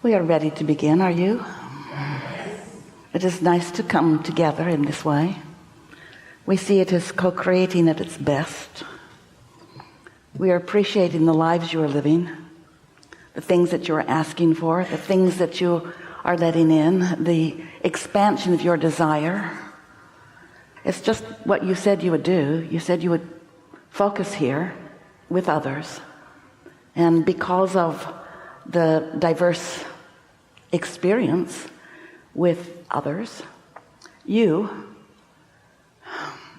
We are ready to begin, are you? It is nice to come together in this way. We see it as co-creating at its best. We are appreciating the lives you are living, the things that you are asking for, the things that you are letting in, the expansion of your desire. It's just what you said you would do. You said you would focus here with others. And because of the diverse experience with others, your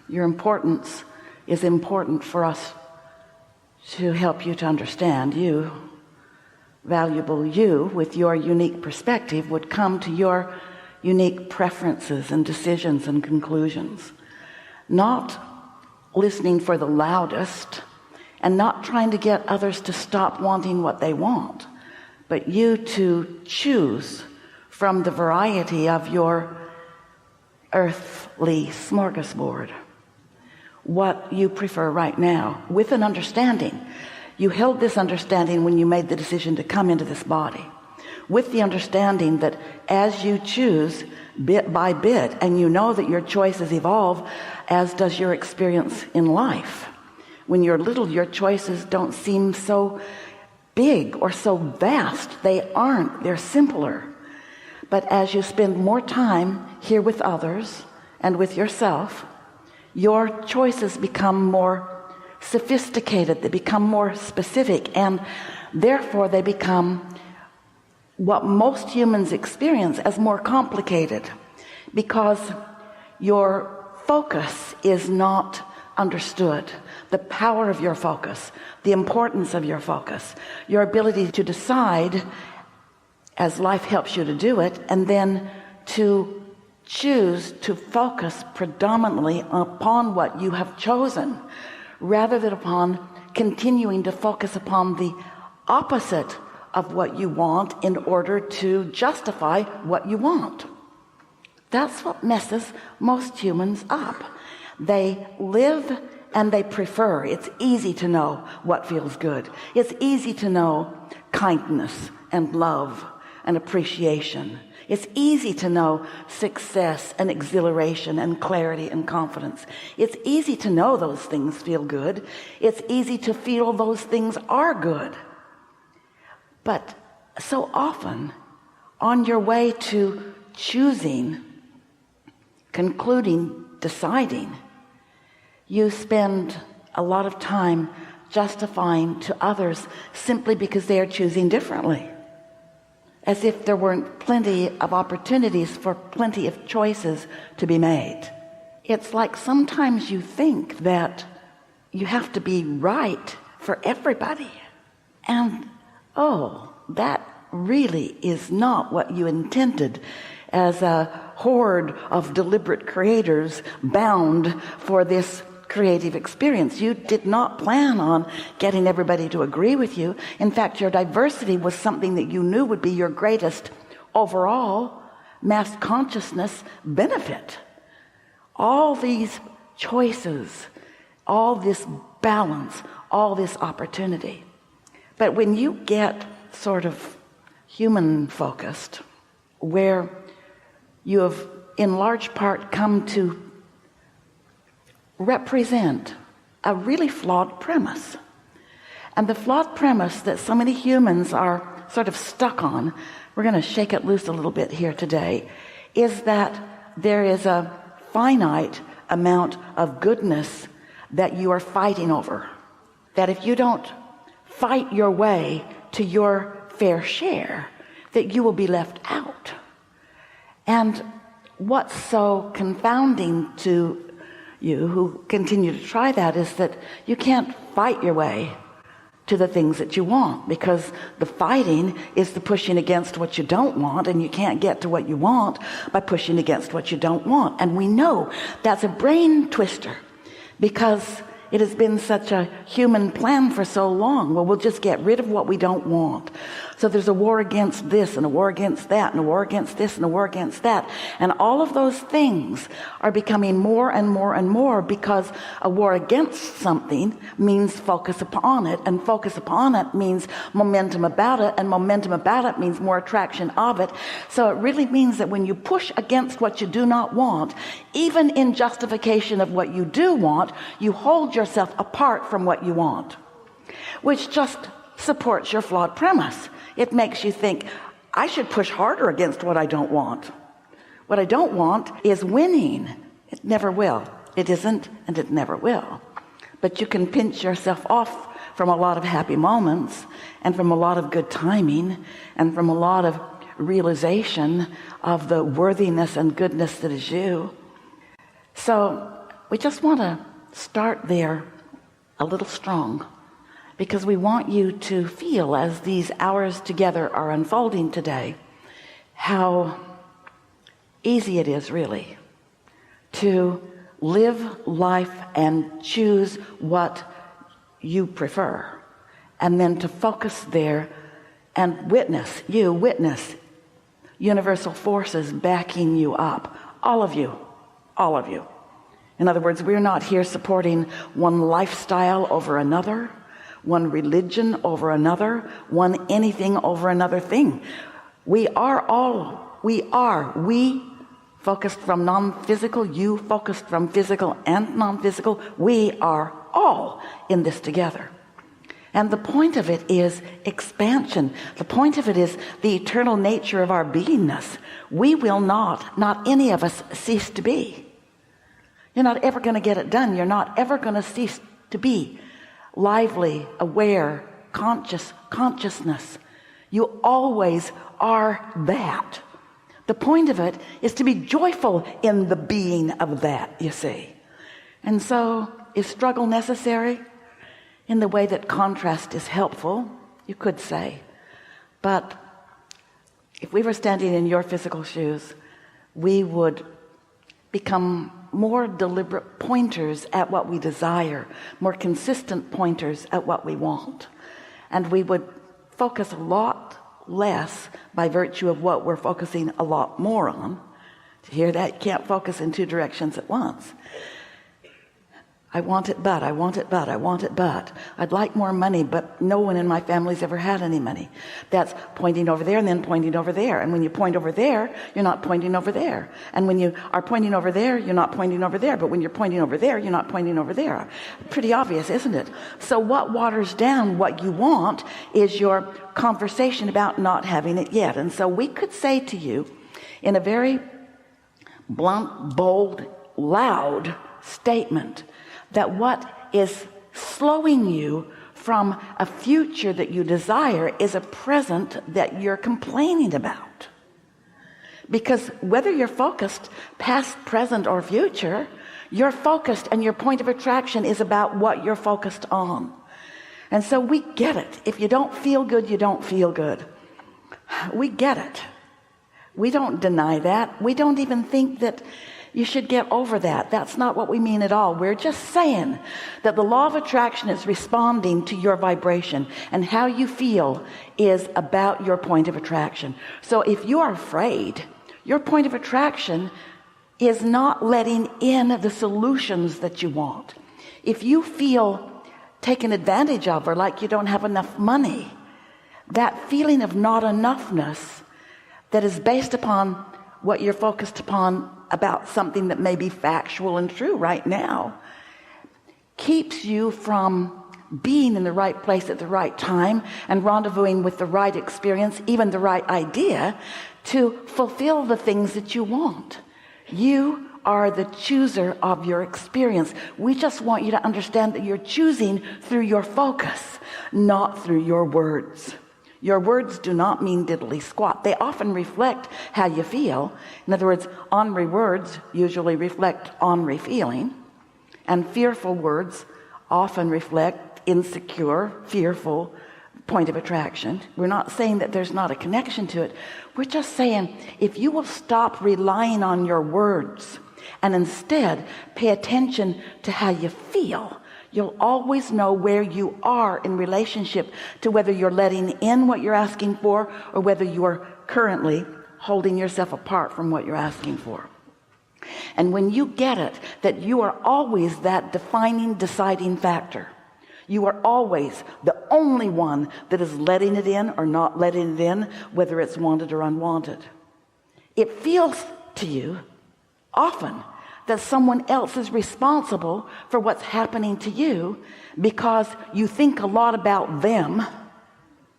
importance is important for us to help you to understand. You, valuable you, with your unique perspective, would come to your unique preferences and decisions and conclusions, not listening for the loudest and not trying to get others to stop wanting what they want, but you to choose from the variety of your earthly smorgasbord what you prefer right now, with an understanding. You held this understanding when you made the decision to come into this body, with the understanding that as you choose bit by bit, and you know that your choices evolve, as does your experience in life. When you're little, your choices don't seem so big or so vast. They aren't. They're simpler. But as you spend more time here with others and with yourself, your choices become more sophisticated. They become more specific, and therefore they become what most humans experience as more complicated, because your focus is not understood. The power of your focus, the importance of your focus, your ability to decide as life helps you to do it, and then to choose to focus predominantly upon what you have chosen, rather than upon continuing to focus upon the opposite of what you want in order to justify what you want. That's what messes most humans up. They live and they prefer. It's easy to know what feels good. It's easy to know kindness and love and appreciation. It's easy to know success and exhilaration and clarity and confidence. It's easy to know those things feel good. It's easy to feel those things are good. But so often, on your way to choosing, concluding, deciding, you spend a lot of time justifying to others simply because they are choosing differently, as if there weren't plenty of opportunities for plenty of choices to be made. It's like sometimes you think that you have to be right for everybody, and that really is not what you intended as a horde of deliberate creators bound for this creative experience. You did not plan on getting everybody to agree with you. In fact, your diversity was something that you knew would be your greatest overall mass consciousness benefit. All these choices, all this balance, all this opportunity. But when you get sort of human focused, where you have in large part come to represent a really flawed premise, and the flawed premise that so many humans are sort of stuck on, we're going to shake it loose a little bit here today, is that there is a finite amount of goodness that you are fighting over, that if you don't fight your way to your fair share, that you will be left out. And what's so confounding to you who continue to try that is that you can't fight your way to the things that you want, because the fighting is the pushing against what you don't want, and you can't get to what you want by pushing against what you don't want. And we know that's a brain twister, because it has been such a human plan for so long. Well, we'll just get rid of what we don't want So there's a war against this and a war against that and a war against this and a war against that. And all of those things are becoming more and more and more, because a war against something means focus upon it, and focus upon it means momentum about it, and momentum about it means more attraction of it. So it really means that when you push against what you do not want, even in justification of what you do want, you hold yourself apart from what you want, which just supports your flawed premise. It makes you think, I should push harder against what I don't want. What I don't want is winning. It never will. It isn't, and it never will. But you can pinch yourself off from a lot of happy moments, and from a lot of good timing, and from a lot of realization of the worthiness and goodness that is you. So we just want to start there a little strong, because we want you to feel, as these hours together are unfolding today, how easy it is really to live life and choose what you prefer, and then to focus there and witness universal forces backing you up. All of you. In other words, we're not here supporting one lifestyle over another, one religion over another, one anything over another thing. We focused from non-physical, you focused from physical and non-physical. We are all in this together. And the point of it is expansion. The point of it is the eternal nature of our beingness. We will not any of us, cease to be. You're not ever going to get it done. You're not ever going to cease to be lively, aware, consciousness. You always are that. The point of it is to be joyful in the being of that, you see. And so, is struggle necessary? In the way that contrast is helpful, you could say. But if we were standing in your physical shoes, we would become more deliberate pointers at what we desire, more consistent pointers at what we want. And we would focus a lot less by virtue of what we're focusing a lot more on. To hear that, you can't focus in two directions at once. I want it, but I want it, but I want it, but I'd like more money, but no one in my family's ever had any money. That's pointing over there and then pointing over there. And when you point over there, you're not pointing over there. And when you are pointing over there, you're not pointing over there. But when you're pointing over there, you're not pointing over there. Pretty obvious, isn't it? So what waters down what you want is your conversation about not having it yet. And so we could say to you in a very blunt, bold, loud statement, that what is slowing you from a future that you desire is a present that you're complaining about. Because whether you're focused past, present, or future, you're focused, and your point of attraction is about what you're focused on. And so we get it. If you don't feel good, you don't feel good. We get it. We don't deny that. We don't even think that you should get over that. That's not what we mean at all. We're just saying that the law of attraction is responding to your vibration, and how you feel is about your point of attraction. So if you are afraid, your point of attraction is not letting in the solutions that you want. If you feel taken advantage of, or like you don't have enough money, that feeling of not enoughness that is based upon what you're focused upon about something that may be factual and true right now, keeps you from being in the right place at the right time and rendezvousing with the right experience, even the right idea, to fulfill the things that you want. You are the chooser of your experience. We just want you to understand that you're choosing through your focus, not through your words. Your words do not mean diddly squat. They often reflect how you feel. In other words, ornery words usually reflect ornery feeling, and fearful words often reflect insecure, fearful point of attraction. We're not saying that there's not a connection to it. We're just saying, if you will stop relying on your words and instead pay attention to how you feel, You'll always know where you are in relationship to whether you're letting in what you're asking for or whether you are currently holding yourself apart from what you're asking for. And when you get it, that you are always that defining, deciding factor, you are always the only one that is letting it in or not letting it in, whether it's wanted or unwanted. It feels to you often that someone else is responsible for what's happening to you because you think a lot about them,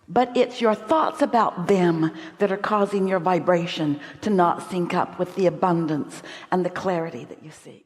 but it's your thoughts about them that are causing your vibration to not sync up with the abundance and the clarity that you seek.